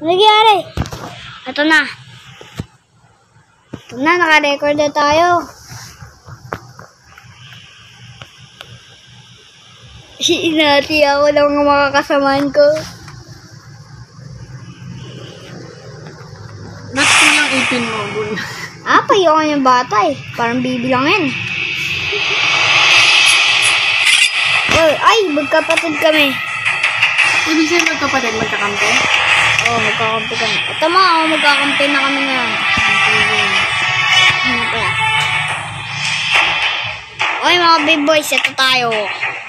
Ano nangyari? Ito na. Ito na, naka-record na tayo. Inati ako ng mga kasamaan ko. Ba't kulang 18 mo, Bun? Payawan yung bata eh. Parang bibilangin. Ay, magkapatid kami. Ibig sabihin magkapatid, magkakampi? Oo, magkakampi kami. Ito mga, magkakampi na kami ngayon. Oy mga big boys, ito tayo.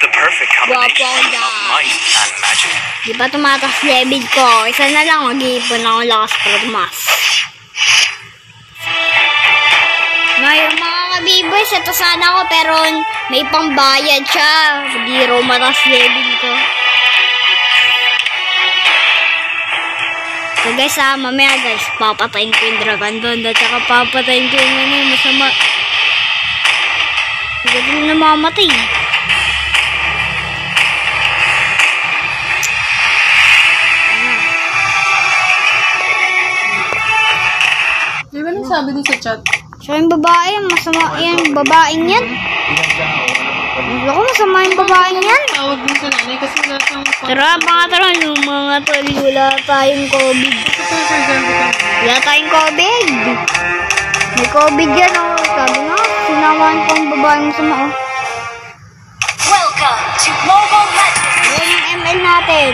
The perfect combination of might and magic. Di ba tumatas level ko? Isa na lang, mag-iipon ako lakas para tumas. Ngayon mga ka-big boys, ito sana ako pero may pambayad siya. Biro matas level ko. So guys mamaya guys, papatayin ko yung dragon doon. At saka papatayin ko yung masama. Hindi ko na namamatay. Di ba nang sabi dun sa chat? So yung babae, masama yung babaeng yan. Ako masama yung babaeng yan. Tawag din sa nanay kasi wala siyang... Tara, tara, yung mga tol, wala tayong COVID. Wala tayong COVID. May COVID yan, oh. Sabi nga, sinamaan ko ang babaeng masama, oh. Welcome to Mobile Legends. Brown yung ML natin.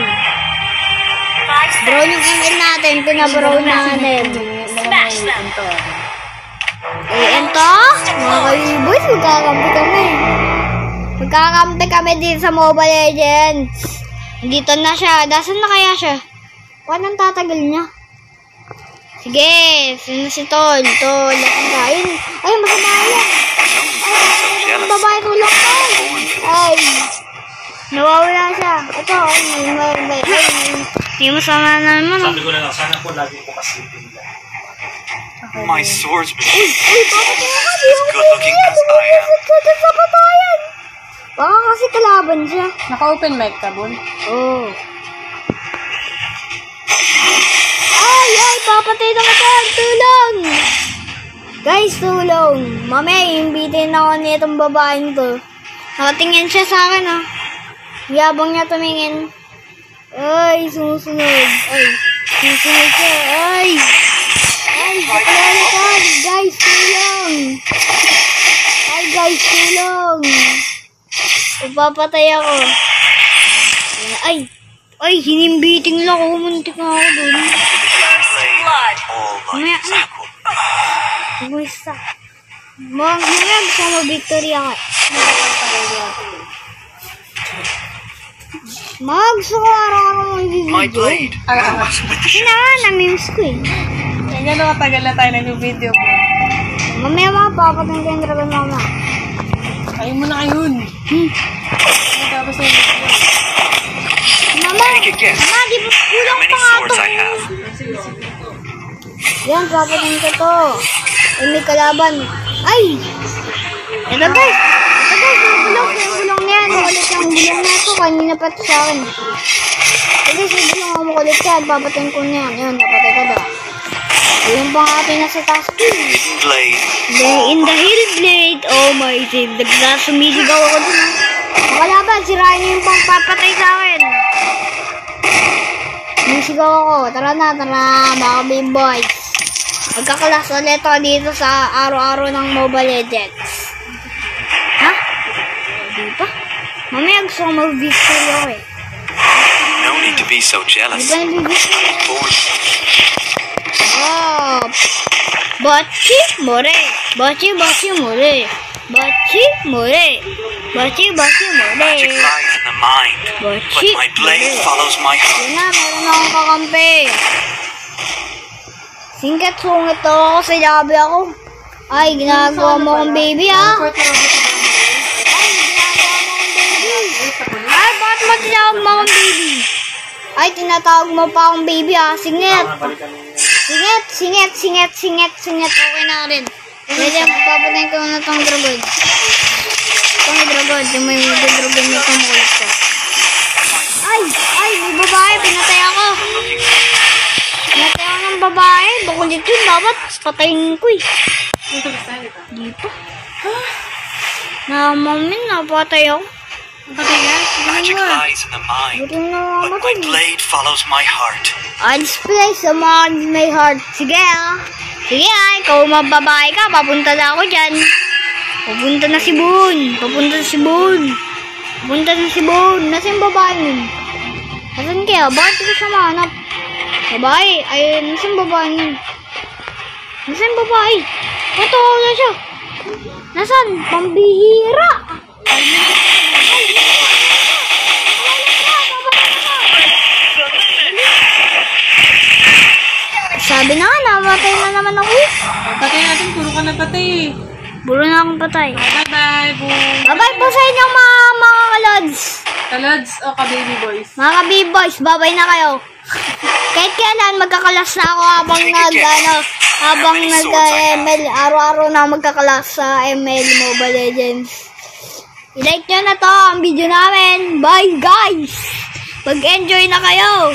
Brown yung ML natin, pinabrown natin. Smash them. Ito, mga ka-boys, magkakampi kami. Magkakampi kami dito sa Mobile Legends. Dito na siya. Dasan na kaya siya? Paano tatagal niya? Sige, sino si Tol? Tol, ang kain. Ay, masama yan. Ay, babae tulong ko. Ay, nawawala siya. Ito, may masama na naman. Sabi ko na lang, sana po lagi po kasipin lang. My swordsman Uy, bakit as good looking as I am. sa patayan? Baka kasi kalaban siya. Naka-open mic ka, Bun? Oh. Ay, papatay na kita. Tulong! Guys, tulong. Mamaya, imbitin ako nitong babaeng to. Nakatingin siya sa akin, ah. Yabang niya tumingin. Ay, sumusunod. Ay, sumusunod siya. Ay, kalalitan. Guys, tulong. Ay, guys, tulong. Ipapatay ako. Ay, hinimbiting lang ako. Muntik na ako dun. Blood. Mamaya, Gusto. Mamaya, gusto mo victory ako. Gusto ko araw-araw My mag-video. blade was with the Na-memes ko eh. Kaya gano'n katagal na tayo nag-video ko. Mamaya papatay ko yung dragon mama. Ayaw mo na ngayon. Tapos na yung video. Mama, Take a guess. di ba How kulang many pa nga swords to? I have? Yan, papatay ko to. Ay, may kalaban. Ay! Ito guys, yung bulong na yan. Makulit yung bulong na ito. Kanina pa ito sa akin. Ito guys, yung bulong ako makulit yan. Papatayin ko na yan. Yan, napatay ko ba? Yung pang atin na sa task. Blade. In the hill blade, oh my god. Sumisigaw ako dun. Makalaban, sirain niyo yung pang papatay sa akin. Sumisigaw ako. Tara na, mga big boys. Magkakalas ulit ako dito sa araw-araw ng Mobile Legends. Ha? Di ba? Mamaya gusto ko mag-victory ako eh. No need to be so jealous. Di ba nag-victory? Born. Oh! Bachi more! Bachi more! Bachi more! Bachi more! Magic lies in the mind, but my blade follows my heart. Yun na, meron akong kakampi. Singkat sungit daw ako sa labi ako. Ay, ginagawa mo akong baby ha. Ay, bakit mo tinawag mo akong baby? Ay, tinatawag mo pa akong baby ha. Singit. Singit. Okay na rin. Pwede, papatayin ko na itong dragon. Itong dragon. Yung may dragon na itong ulit ko. Ay, may babae. Pinatay ako. babae. Bakulit yun. Dapat patayin ko eh. Yung tapos tayo dito. Dito. Namamin, napatay ako. Ang patay ka? Magic lies in the mind, Buti na but my namatay. blade follows my heart. Odds place among my heart. Sige ah. Sige ah, ikaw mababae ka. Papunta na ako dyan. Papunta na si Boon. Papunta na si Boon. Papunta na si Boon. Nasaan yung babae nun? Nasaan kaya? Bakit ko siya mahanap? Babae. Ay, nasaan babae nun? Nasaan babae? Ito, na siya. Nasaan? Pambihira. Sabi na nga, namatay na naman ako. Patay natin, puro ka na patay eh. Buro na akong patay. Bye-bye, boom. Bye-bye po sa inyo mga kalods. Kalods o ka-baby boys? Mga ka-B-boys, bye-bye na kayo. Kahit kailan magkakalas na ako habang nag-ML. Araw-araw na magkakalas sa ML Mobile Legends. I-like nyo na to ang video namin. Bye guys! Mag-enjoy na kayo!